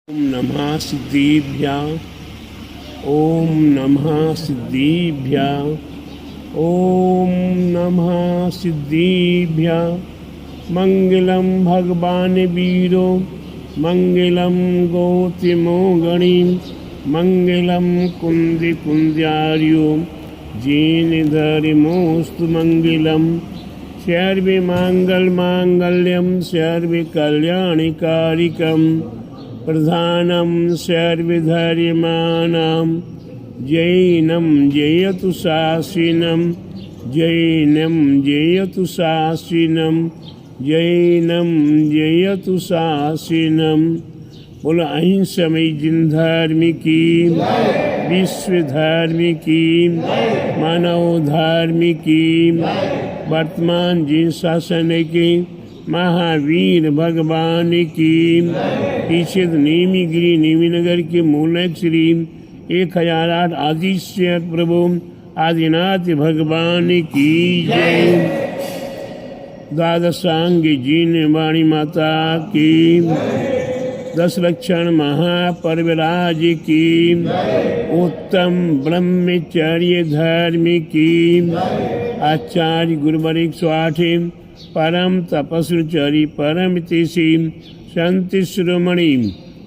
ओम नमः सिद्धिभ्यां। ओम नमः सिद्धिभ्यां। ओम नमः सिद्धिभ्यां। मंगलम भगवान वीरो मंगलम गौतमो गणी मंगलम कुंदी कुंद्यार्यो जीन धर्मोस्तु मंगलम सर्वे मांगल मांगल्यम सर्वे कल्याणिकारिकम प्रधानम सर्वधर्माणां जैनं जयतु शासिनं जैनं जयतु शासिनं जैनं जयतु शासिनं। बोलो अहिंसमयी जिन धर्म की विश्व धर्म की मानव धर्म की वर्तमान जिन शासन की महावीर भगवान की पीछे नेमीगिरी नेमीनगर के मूलक श्री 1008 आदिश्य प्रभु आदिनाथ भगवान की जय। द्वादशांग जीन वाणी माता की 10 लक्षण महापर्वराज की उत्तम ब्रह्मचर्य धर्म की आचार्य गुरुवर 108 परम तपस्वी परम तेसी संत शिरोमणि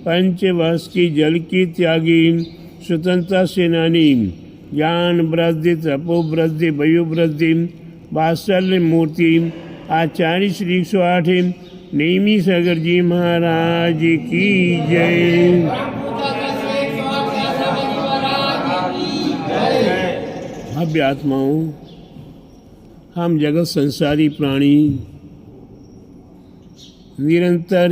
पंचवर्ष की जल की त्यागी स्वतंत्रता सेनानी ज्ञान वृद्धि तपो वृद्धि वयु वृद्धि वात्सल्य मूर्ति आचार्य श्री 108 नेमी सागर जी महाराज की जय। भव्य आत्माओं, हम जगत संसारी प्राणी निरंतर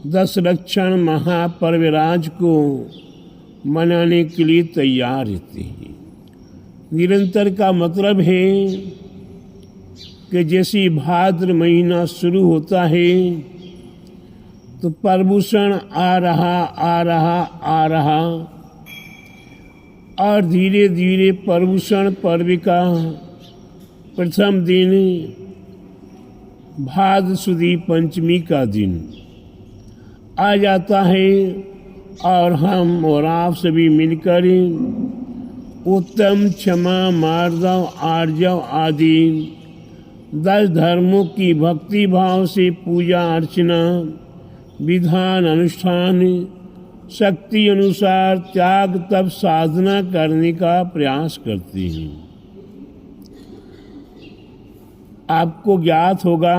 10 लक्षण महापर्वराज को मनाने के लिए तैयार रहते हैं। निरंतर का मतलब है कि जैसे भाद्र महीना शुरू होता है तो प्रभूषण आ रहा और धीरे धीरे प्रभूषण पर्व का प्रथम दिन भाद्र सुदी पंचमी का दिन आ जाता है और हम और आप सभी मिलकर उत्तम क्षमा मार्दव आर्जव आदि 10 धर्मों की भक्ति भाव से पूजा अर्चना विधान अनुष्ठान शक्ति अनुसार त्याग तप साधना करने का प्रयास करते हैं। आपको ज्ञात होगा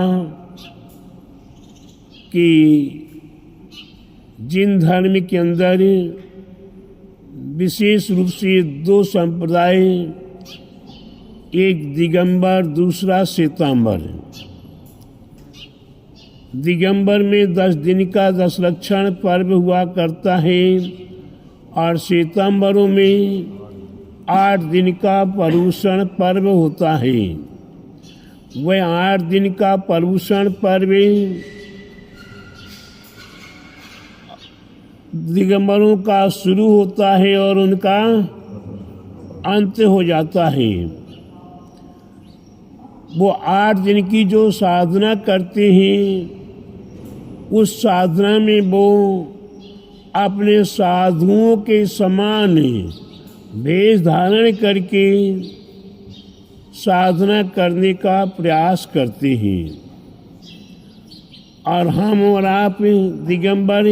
कि जिन धर्म के अंदर विशेष रूप से 2 संप्रदाय, एक दिगंबर दूसरा श्वेतांबर। दिगंबर में 10 दिन का 10 लक्षण पर्व हुआ करता है और श्वेतांबरों में 8 दिन का पर्वूषण पर्व होता है। वह 8 दिन का पर्वूषण पर्व दिगंबरों का शुरू होता है और उनका अंत हो जाता है। वो 8 दिन की जो साधना करते हैं उस साधना में वो अपने साधुओं के समान वेश धारण करके साधना करने का प्रयास करते हैं। और हम और आप दिगंबर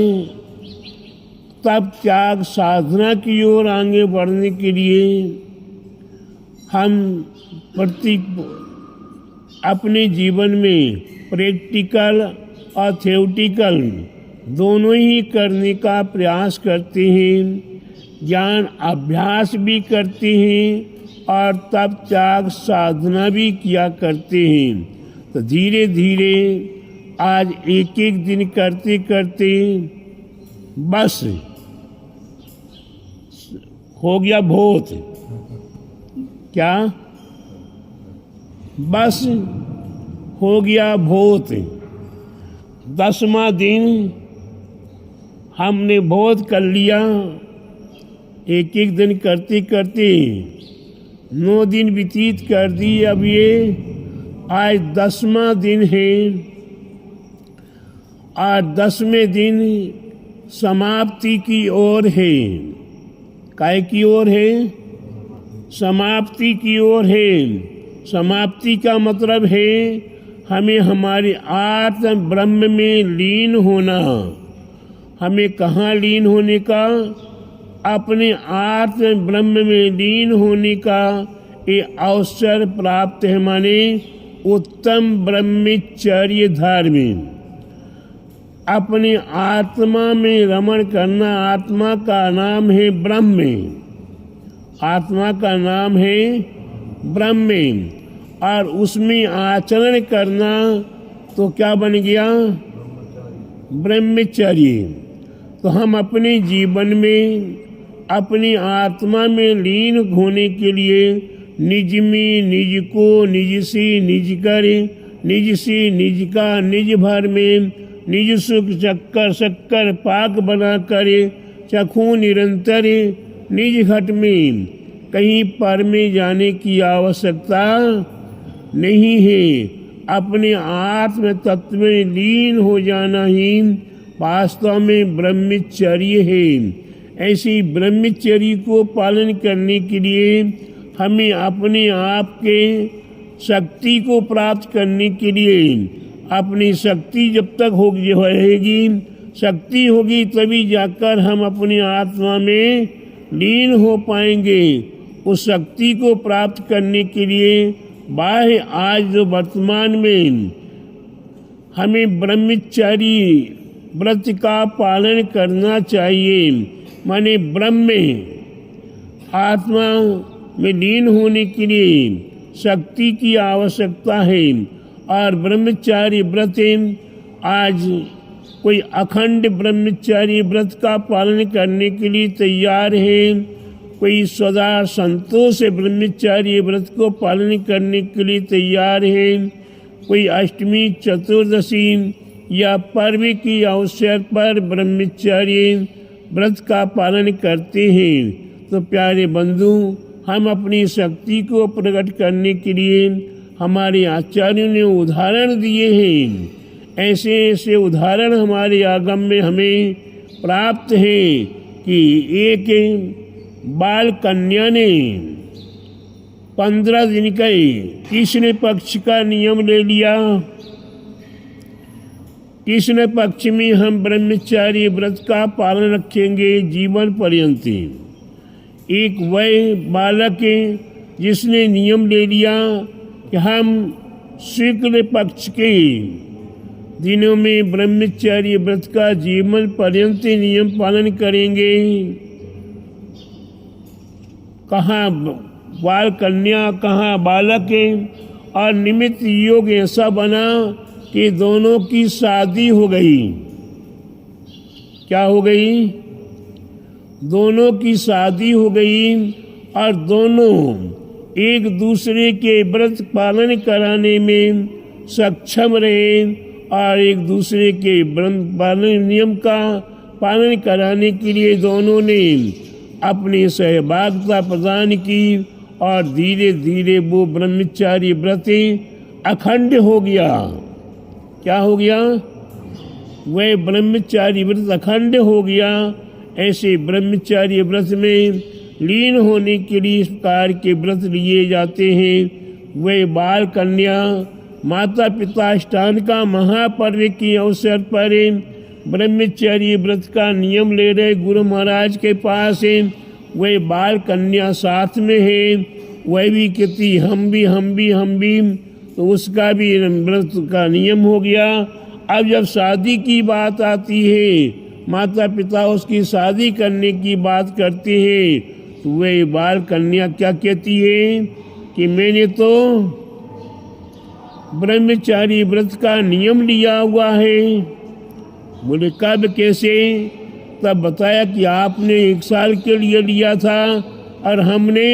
तब त्याग साधना की ओर आगे बढ़ने के लिए हम अपने जीवन में प्रैक्टिकल और थ्योरेटिकल दोनों ही करने का प्रयास करते हैं। ज्ञान अभ्यास भी करते हैं और तब त्याग साधना भी किया करते हैं। तो धीरे धीरे आज एक एक दिन करते करते बस हो गया बहुत। क्या? बस हो गया बहुत। 10वां दिन हमने बहुत कर लिया। एक एक दिन करते करते 9 दिन व्यतीत कर दिए। अब ये आज 10वां दिन है। आज 10वें दिन समाप्ति की ओर है। काय की ओर है? समाप्ति की ओर है। समाप्ति का मतलब है हमें हमारे आत्म ब्रह्म में लीन होना। हमें कहाँ लीन होने का? अपने आत्म ब्रह्म में लीन होने का ये अवसर प्राप्त है। माने उत्तम ब्रह्मचर्य धार्मी, अपने आत्मा में रमण करना। आत्मा का नाम है ब्रह्म, आत्मा का नाम है ब्रह्म, और उसमें आचरण करना तो क्या बन गया? ब्रह्मचर्य। तो हम अपने जीवन में अपनी आत्मा में लीन होने के लिए निज में निज को, निज से निज कर, निज से निज का, निज भर में निज सुख चक्कर शक्कर पाक बना कर चखूं निरंतर निज घट में, कहीं पर में जाने की आवश्यकता नहीं है। अपने आत्म तत्व में लीन हो जाना ही वास्तव में ब्रह्मचर्य है। ऐसी ब्रह्मचर्य को पालन करने के लिए हमें अपने आप के शक्ति को प्राप्त करने के लिए, अपनी शक्ति जब तक होगी रहेगी, शक्ति होगी तभी जाकर हम अपनी आत्मा में लीन हो पाएंगे। उस शक्ति को प्राप्त करने के लिए बाह्य आज जो वर्तमान में हमें ब्रह्मचर्य व्रत का पालन करना चाहिए। माने ब्रह्म में आत्मा में लीन होने के लिए शक्ति की आवश्यकता है। और ब्रह्मचार्य व्रत आज कोई अखंड ब्रह्मचार्य व्रत का पालन करने के लिए तैयार है, कोई सदा संतोष ब्रह्मचार्य व्रत को पालन करने के लिए तैयार है, कोई अष्टमी चतुर्दशी या पर्व की अवसर पर ब्रह्मचार्य व्रत का पालन करते हैं। तो प्यारे बंधु, हम अपनी शक्ति को प्रकट करने के लिए हमारे आचार्यों ने उदाहरण दिए हैं। ऐसे ऐसे उदाहरण हमारे आगम में हमें प्राप्त है कि एक बाल कन्या ने 15 दिन का कृष्ण पक्ष का नियम ले लिया। कृष्ण पक्ष में हम ब्रह्मचार्य व्रत का पालन रखेंगे जीवन पर्यंत। एक वह बालक जिसने नियम ले लिया कि हम शुक्ल पक्ष के दिनों में ब्रह्मचर्य व्रत का जीवन पर्यंत नियम पालन करेंगे। कहाँ बाल कन्या, कहाँ बालक, और निमित्त योग ऐसा बना कि दोनों की शादी हो गई। क्या हो गई? दोनों की शादी हो गई और दोनों एक दूसरे के व्रत पालन कराने में सक्षम रहे और एक दूसरे के व्रत पालन नियम का पालन कराने के लिए दोनों ने अपनी सहभागिता प्रदान की और धीरे धीरे वो ब्रह्मचार्य व्रत अखंड हो गया। क्या हो गया? वह ब्रह्मचार्य व्रत अखंड हो गया। ऐसे ब्रह्मचार्य व्रत में लीन होने के लिए इस प्रकार के व्रत लिए जाते हैं। वह बाल कन्या माता पिता अष्टांग का महापर्व के अवसर पर ब्रह्मचर्य व्रत का नियम ले रहे गुरु महाराज के पास है। वह बाल कन्या साथ में है, वह भी कहती हम भी, तो उसका भी व्रत का नियम हो गया। अब जब शादी की बात आती है, माता पिता उसकी शादी करने की बात करते हैं, तो वह बाल कन्या क्या कहती है कि मैंने तो ब्रह्मचारी व्रत का नियम लिया हुआ है। बोले कब, कैसे? तब बताया कि आपने 1 साल के लिए लिया था और हमने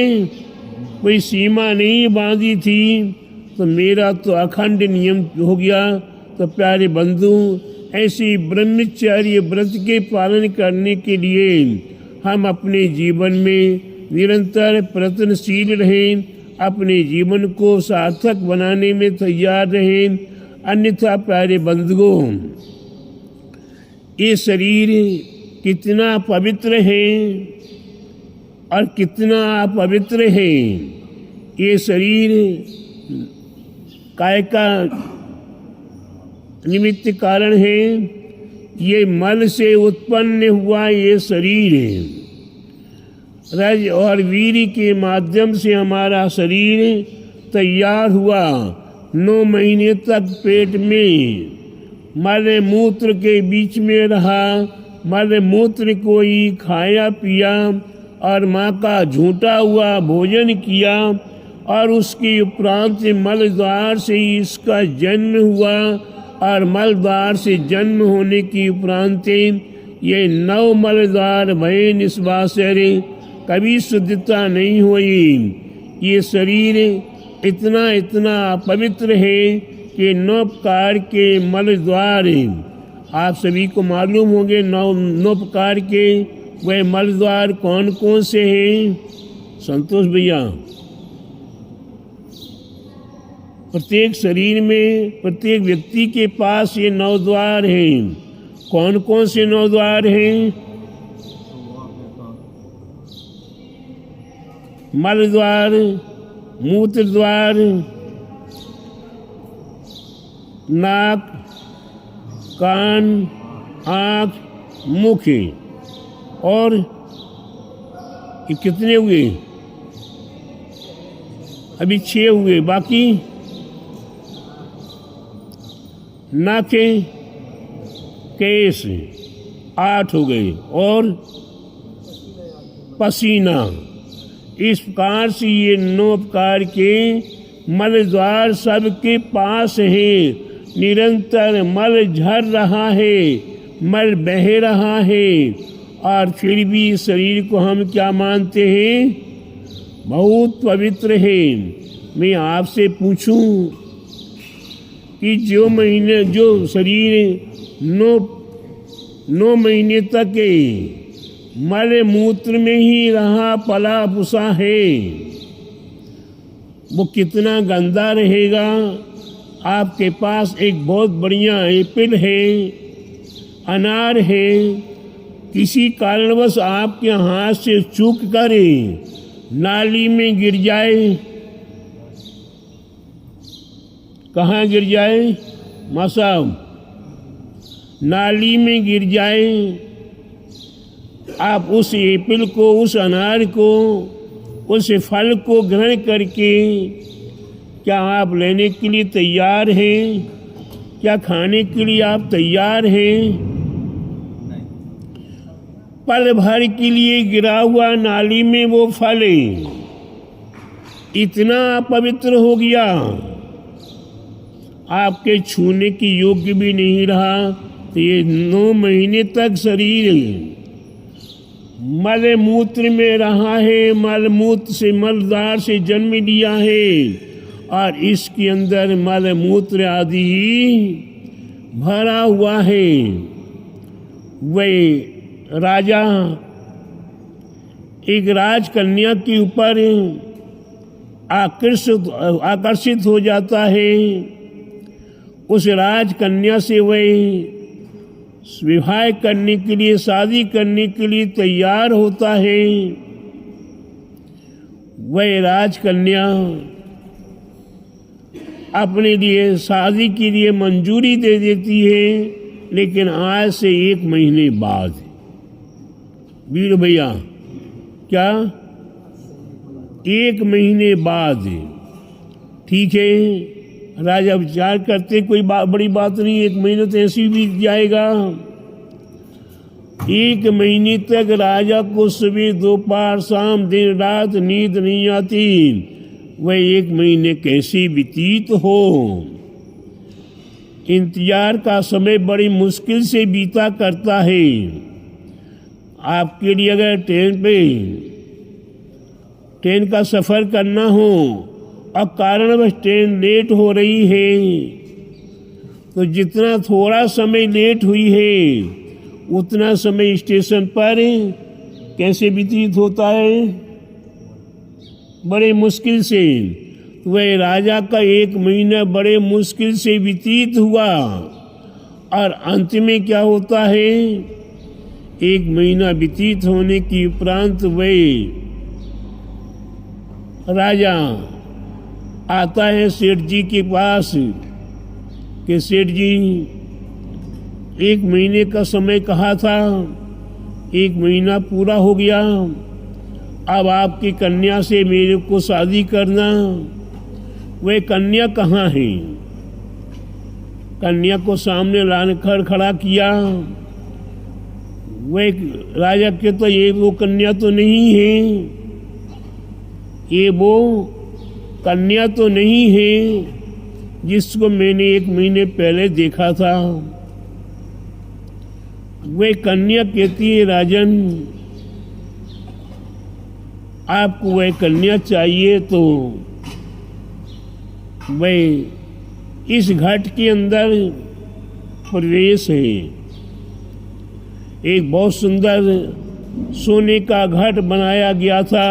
कोई सीमा नहीं बांधी थी, तो मेरा तो अखंड नियम हो गया। तो प्यारे बंधु, ऐसी ब्रह्मचर्य व्रत के पालन करने के लिए हम अपने जीवन में निरंतर प्रयत्नशील रहें, अपने जीवन को सार्थक बनाने में तैयार रहें। अन्यथा प्यारे बंधुओं, ये शरीर कितना पवित्र है और कितना अपवित्र है। ये शरीर काय का निमित्त कारण है, ये मल से उत्पन्न हुआ ये शरीर है। रज और वीर के माध्यम से हमारा शरीर तैयार हुआ। 9 महीने तक पेट में मल मूत्र के बीच में रहा, मल मूत्र को ही खाया पिया और माँ का झूठा हुआ भोजन किया और उसके उपरांत मल द्वार से ही इसका जन्म हुआ और मल द्वार से जन्म होने के उपरांत ये 9 मल द्वार भय निस्वासरे, कभी शुद्धता नहीं हुई। ये शरीर इतना पवित्र है कि 9 प्रकार के मल द्वार आप सभी को मालूम होंगे। 9 प्रकार के वह मल द्वार कौन कौन से हैं? संतोष भैया, प्रत्येक शरीर में प्रत्येक व्यक्ति के पास ये 9 द्वार हैं। कौन कौन से 9 द्वार हैं? मल द्वार, मूत्र द्वार, नाक, कान, आँख, मुख। और ये कितने हुए? अभी 6 हुए, बाकी नाकें, केस 8 हो गए और पसीना। इस प्रकार से ये 9 प्रकार के मल द्वार सबके पास है। निरंतर मल झर रहा है, मल बह रहा है और फिर भी शरीर को हम क्या मानते हैं? बहुत पवित्र है। मैं आपसे पूछूं कि जो शरीर 9 महीने तक मल मूत्र में ही रहा पला पुसा है, वो कितना गंदा रहेगा। आपके पास एक बहुत बढ़िया एप्पल है, अनार है, किसी कारणवश आपके हाथ से चूक कर नाली में गिर जाए, कहाँ गिर जाए? माँ साहब, नाली में गिर जाए। आप उस एप्पल को, उस अनार को, उस फल को ग्रहण करके क्या आप लेने के लिए तैयार हैं? क्या खाने के लिए आप तैयार हैं? पल भर के लिए गिरा हुआ नाली में वो फल इतना पवित्र हो गया, आपके छूने की योग्य भी नहीं रहा। तो ये 9 महीने तक शरीर मल मूत्र में रहा है, मल मूत्र से मलद्वार से जन्म लिया है और इसके अंदर मल मूत्र आदि भरा हुआ है। वह राजा एक राजकन्या के ऊपर आकर्षित हो जाता है। उस राजकन्या से वह विवाह करने के लिए, शादी करने के लिए तैयार होता है। वह राजकन्या अपने लिए शादी के लिए मंजूरी दे देती है, लेकिन आज से 1 महीने बाद। वीर भैया, क्या 1 महीने बाद? ठीक है, राजा विचार करते कोई बड़ी बात नहीं, 1 महीने तो ऐसे ही बीत जाएगा। 1 महीने तक राजा को सुबह दोपहर शाम दिन रात नींद नहीं आती। वह 1 महीने कैसे व्यतीत हो? इंतजार का समय बड़ी मुश्किल से बीता करता है। आपके लिए अगर ट्रेन का सफ़र करना हो और कारणवश ट्रेन लेट हो रही है, तो जितना थोड़ा समय लेट हुई है उतना समय स्टेशन पर कैसे व्यतीत होता है? बड़े मुश्किल से। तो वह राजा का 1 महीना बड़े मुश्किल से व्यतीत हुआ और अंत में क्या होता है? 1 महीना व्यतीत होने के उपरांत वह राजा आता है सेठ जी के पास कि सेठ जी 1 महीने का समय कहा था, 1 महीना पूरा हो गया, अब आपकी कन्या से मेरे को शादी करना। वह कन्या कहाँ है? कन्या को सामने लाकर खड़ा किया। वह राजा के तो ये वो कन्या तो नहीं है, ये वो कन्या तो नहीं है जिसको मैंने 1 महीने पहले देखा था। वह कन्या कहती है, राजन आपको वह कन्या चाहिए तो वह इस घट के अंदर प्रवेश है। एक बहुत सुंदर सोने का घट बनाया गया था,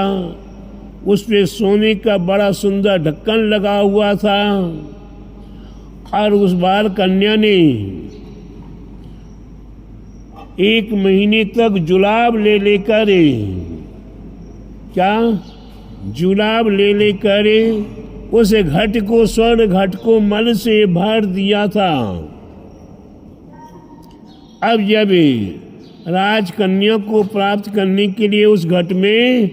उस पे सोने का बड़ा सुंदर ढक्कन लगा हुआ था और उस बार कन्या ने 1 महीने तक जुलाब ले लेकर, क्या जुलाब ले लेकर उस घट को, स्वर्ण घट को मल से भर दिया था। अब जब राजकन्या को प्राप्त करने के लिए उस घट में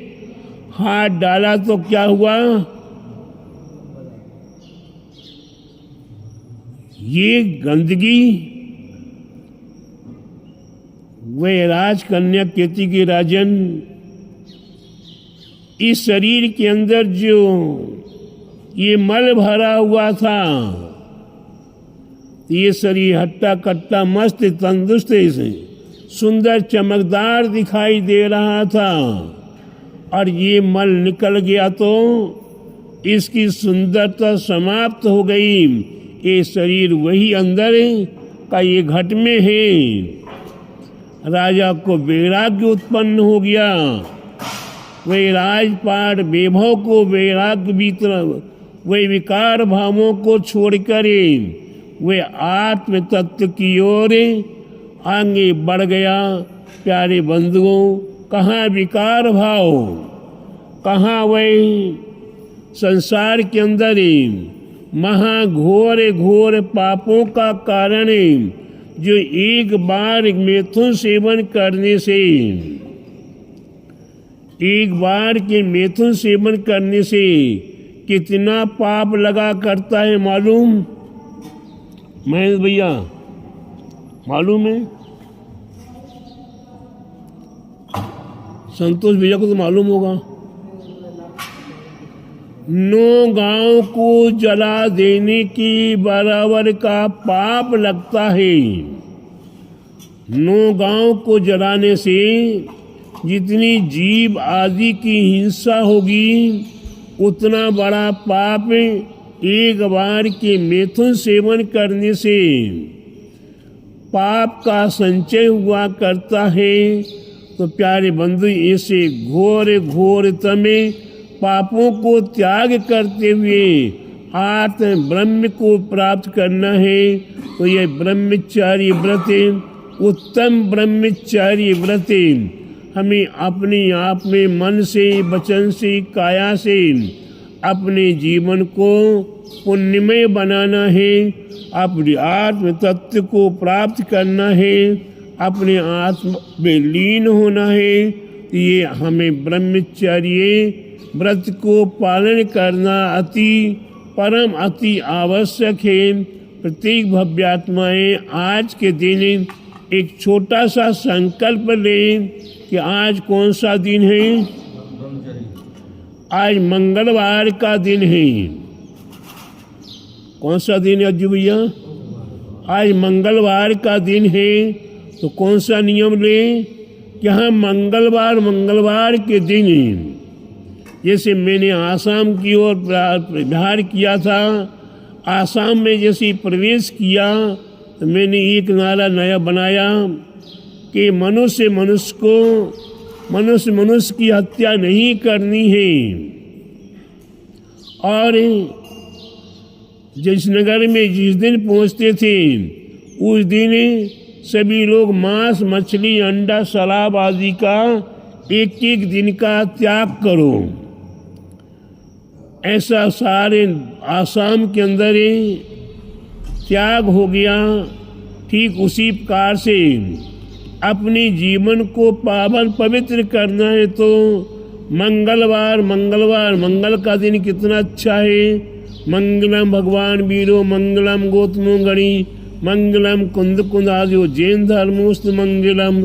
हाथ डाला तो क्या हुआ? ये गंदगी। वह राजकन्या कहती कि राजन इस शरीर के अंदर जो ये मल भरा हुआ था, ये शरीर हट्टा कट्टा मस्त तंदुरुस्त सुंदर चमकदार दिखाई दे रहा था, और ये मल निकल गया तो इसकी सुंदरता समाप्त हो गई। ये शरीर वही अंदर का ये घट में है। राजा को वैराग्य उत्पन्न हो गया। वही राजपाट वैभव को वैराग्य वही विकार भावों को छोड़कर वे आत्म तत्व की ओर आगे बढ़ गया। प्यारे बंधुओं, कहाँ विकार भाव, कहाँ वही संसार के अंदर महाघोर घोर पापों का कारण जो एक बार मैथुन सेवन करने से, एक बार के मैथुन सेवन करने से कितना पाप लगा करता है मालूम? महेश भैया मालूम है? संतोष भैया को तो मालूम होगा। 9 गांव को जला देने की बराबर का पाप लगता है। 9 गांव को जलाने से जितनी जीव आदि की हिंसा होगी उतना बड़ा पाप एक बार के मैथुन सेवन करने से पाप का संचय हुआ करता है। तो प्यारे बंधु, ऐसे घोर घोर तमे पापों को त्याग करते हुए आत्म ब्रह्म को प्राप्त करना है। तो यह ब्रह्मचारी व्रत, उत्तम ब्रह्मचारी व्रत हमें अपने आप में मन से, वचन से, काया से अपने जीवन को पुण्यमय बनाना है, अपने आत्म तत्व को प्राप्त करना है, अपने आत्म में लीन होना है। ये हमें ब्रह्मचर्य व्रत को पालन करना अति परम अति आवश्यक है। प्रत्येक भव्यात्माएं आज के दिन एक छोटा सा संकल्प लें कि आज कौन सा दिन है? आज मंगलवार का दिन है। कौन सा दिन है अज्जू भैया? आज मंगलवार का दिन है। तो कौन सा नियम लें कि हम मंगलवार के दिन, जैसे मैंने आसाम की ओर बिहार किया था, आसाम में जैसे प्रवेश किया तो मैंने एक नारा नया बनाया कि मनुष्य की हत्या नहीं करनी है। और जिस नगर में जिस दिन पहुंचते थे उस दिन सभी लोग मांस, मछली, अंडा, शराब आदि का एक एक दिन का त्याग करो। ऐसा सारे आसाम के अंदर ही त्याग हो गया। ठीक उसी प्रकार से अपने जीवन को पावन पवित्र करना है तो मंगलवार मंगल का दिन कितना अच्छा है। मंगलम भगवान वीरो, मंगलम गौतमो गणी, मंगलम कुंद आदि जैन धर्मोस्त मंगलम।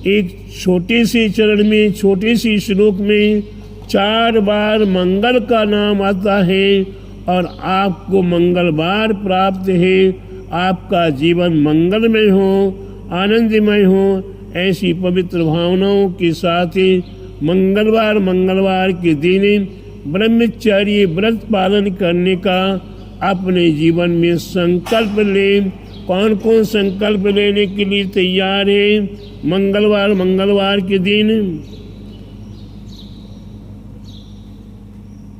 एक छोटे से चरण में, छोटे से श्लोक में 4 बार मंगल का नाम आता है और आपको मंगलवार प्राप्त है। आपका जीवन मंगलमय हो, आनंदमय हो, ऐसी पवित्र भावनाओं के साथ मंगलवार के दिन ब्रह्मचर्य व्रत पालन करने का अपने जीवन में संकल्प लें। कौन कौन संकल्प लेने के लिए तैयार है? मंगलवार के दिन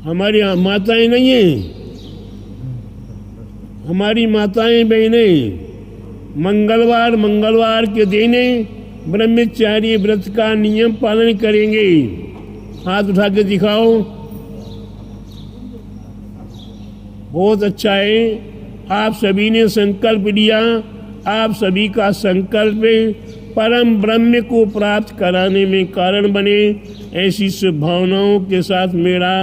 हमारी माताएं नहीं है, हमारी माताएं बहनें मंगलवार के दिन ब्रह्मचारी व्रत का नियम पालन करेंगे। हाथ उठा के दिखाओ। बहुत अच्छा है, आप सभी ने संकल्प लिया। आप सभी का संकल्प परम ब्रह्म को प्राप्त कराने में कारण बने। ऐसी शुभ भावनाओं के साथ मेरा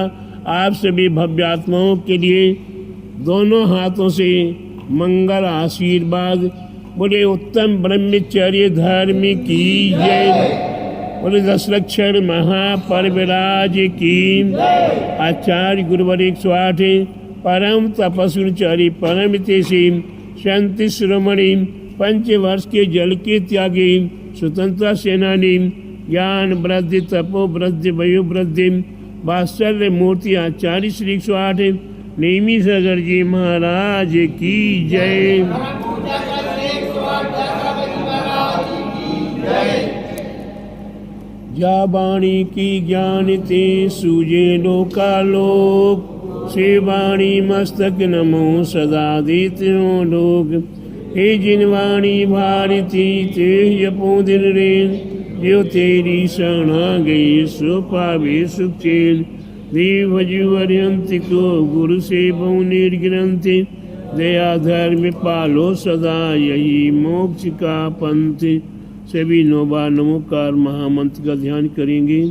आप सभी भव्यात्माओं के लिए दोनों हाथों से मंगल आशीर्वाद। बोले उत्तम ब्रह्मचर्य धर्म की जय। बोले 10 लक्षण महापर्वराज की। आचार्य गुरुवर 108 परम तपस्विचारी परम तेसी शांति श्रोमणी 5 वर्ष के जल के त्यागी स्वतंत्रता सेनानी ज्ञान वृद्धि तपो वृद्धि वयो वृद्धि वात्सल्य मूर्ति आचार्य श्री 108 नेमी सागर जी महाराज की जय। जा वाणी की ज्ञान ते सूजे लोकालोक से वाणी मस्तक नमो सदा देत्यो लोग। हे जिन वाणी भारती ते यपो दिन रेन जो तेरी शरणा गई सो पावे सुख चैन। देव भजुअर्यंत को गुरु से बहु निर्ग्रंथ दया धर्म पालो सदा यही मोक्ष का पंथ। सभी 9 बार नमोकार महामंत्र का ध्यान करेंगे।